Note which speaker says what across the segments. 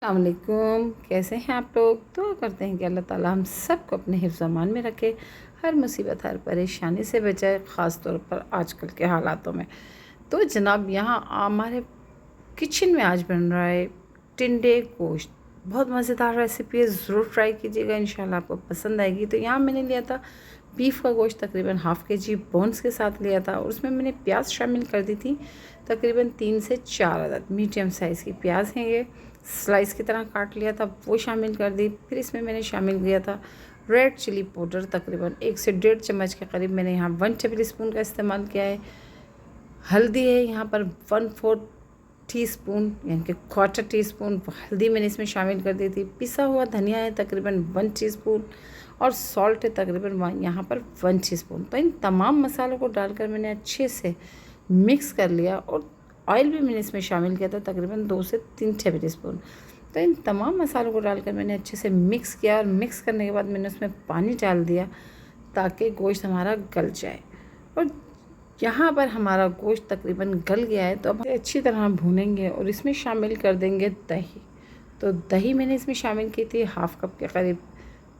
Speaker 1: अस्सलामुअलैकुम। कैसे हैं आप लोग? दुआ करते हैं कि अल्लाह ताला हम सबको अपने हिफ्ज़ अमान में रखे, हर मुसीबत हर परेशानी से बचाए, ख़ास तौर पर आजकल के हालातों में। तो जनाब यहाँ हमारे किचन में आज बन रहा है टिंडे गोश्त। बहुत मज़ेदार रेसिपी है, ज़रूर ट्राई कीजिएगा, इंशाल्लाह आपको पसंद आएगी। तो यहाँ मैंने लिया था बीफ का गोश्त, तकरीबन हाफ़ kg बोन्स के साथ लिया था, और उसमें मैंने प्याज शामिल कर दी थी, तकरीबन 3 से 4 अदद मीडियम साइज़ की प्याज हैं ये, स्लाइस की तरह काट लिया था, वो शामिल कर दी। फिर इसमें मैंने शामिल किया था रेड चिली पाउडर, तकरीबन 1 से 1.5 चम्मच के करीब मैंने यहाँ 1 टेबल स्पून का इस्तेमाल किया है। हल्दी है यहाँ पर 1/4 टीस्पून, यानी कि क्वार्टर टीस्पून हल्दी मैंने इसमें शामिल कर दी थी। पिसा हुआ धनिया है तकरीबन 1 टीस्पून, और सॉल्ट है तकरीबन यहाँ पर 1 टीस्पून। तो इन तमाम मसालों को डालकर मैंने अच्छे से मिक्स कर लिया, और ऑयल भी मैंने इसमें शामिल किया था तकरीबन 2 से 3 टेबल स्पून। तो इन तमाम मसालों को डालकर मैंने अच्छे से मिक्स किया, और मिक्स करने के बाद मैंने उसमें पानी डाल दिया ताकि गोश्त हमारा गल जाए। और यहाँ पर हमारा गोश्त तकरीबन गल गया है, तो अब अच्छी तरह भूनेंगे और इसमें शामिल कर देंगे दही। तो दही मैंने इसमें शामिल की थी हाफ़ कप के करीब,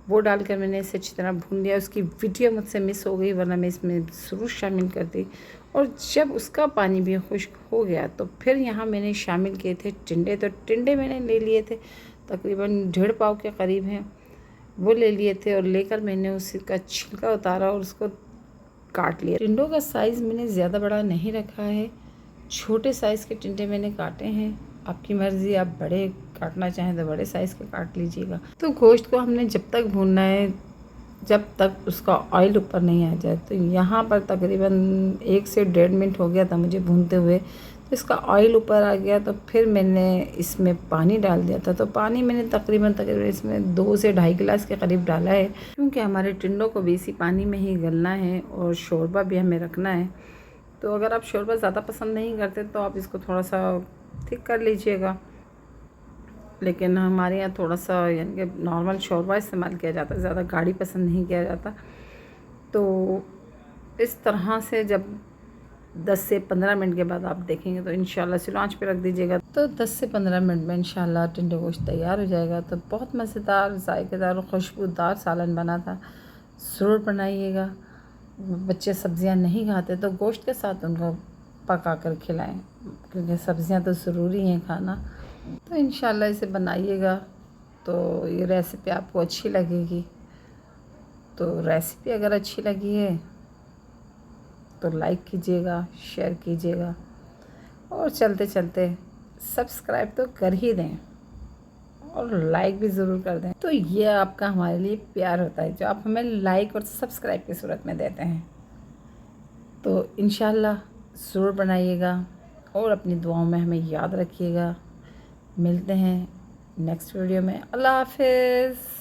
Speaker 1: वो डालकर मैंने इसे अच्छी तरह भून लिया। उसकी वीडियो मुझसे मिस हो गई, वरना मैं इसमें ज़रूर शामिल कर दी। और जब उसका पानी भी खुश्क हो गया तो फिर यहाँ मैंने शामिल किए थे टिंडे। तो टिंडे मैंने ले लिए थे तकरीबन 1.5 पाव के करीब हैं, वो ले लिए थे, और लेकर मैंने उसका छिलका उतारा और उसको काट लिया। टिंडों का साइज़ मैंने ज़्यादा बड़ा नहीं रखा है, छोटे साइज़ के टिंडे मैंने काटे हैं। आपकी मर्ज़ी, आप बड़े काटना चाहें तो बड़े साइज़ के काट लीजिएगा। तो गोश्त को हमने जब तक भूनना है जब तक उसका ऑयल ऊपर नहीं आ जाए। तो यहाँ पर तकरीबन 1 से 1.5 मिनट हो गया था मुझे भूनते हुए, तो इसका ऑयल ऊपर आ गया। तो फिर मैंने इसमें पानी डाल दिया था। तो पानी मैंने तकरीबन इसमें 2 से 2.5 गिलास के करीब डाला है, क्योंकि हमारे टिंडों को भी इसी पानी में ही गलना है और शोरबा भी हमें रखना है। तो अगर आप शोरबा ज़्यादा पसंद नहीं करते तो आप इसको थोड़ा सा थिक कर लीजिएगा, लेकिन हमारे यहाँ थोड़ा सा यानी कि नॉर्मल शोरबा इस्तेमाल किया जाता है, ज़्यादा गाढ़ी पसंद नहीं किया जाता। तो इस तरह से जब 10 से 15 मिनट के बाद आप देखेंगे तो इंशाल्लाह स्लो आंच पे रख दीजिएगा। तो 10 से 15 मिनट में इंशाल्लाह टिंडे गोश्त तैयार हो जाएगा। तो बहुत मज़ेदार, जायकेदार और खुशबूदार सालन बना था, ज़रूर बनाइएगा। बच्चे सब्ज़ियाँ नहीं खाते तो गोश्त के साथ उनको पका कर खिलाएँ, क्योंकि सब्ज़ियाँ तो ज़रूरी हैं खाना। तो इंशाल्लाह इसे बनाइएगा, तो ये रेसिपी आपको अच्छी लगेगी। तो रेसिपी अगर अच्छी लगी है तो लाइक कीजिएगा, शेयर कीजिएगा, और चलते चलते सब्सक्राइब तो कर ही दें, और लाइक भी ज़रूर कर दें। तो ये आपका हमारे लिए प्यार होता है जो आप हमें लाइक और सब्सक्राइब की सूरत में देते हैं। तो इंशाल्लाह ज़रूर बनाइएगा, और अपनी दुआओं में हमें याद रखिएगा। मिलते हैं नेक्स्ट वीडियो में। अल्लाह हाफ़िज़।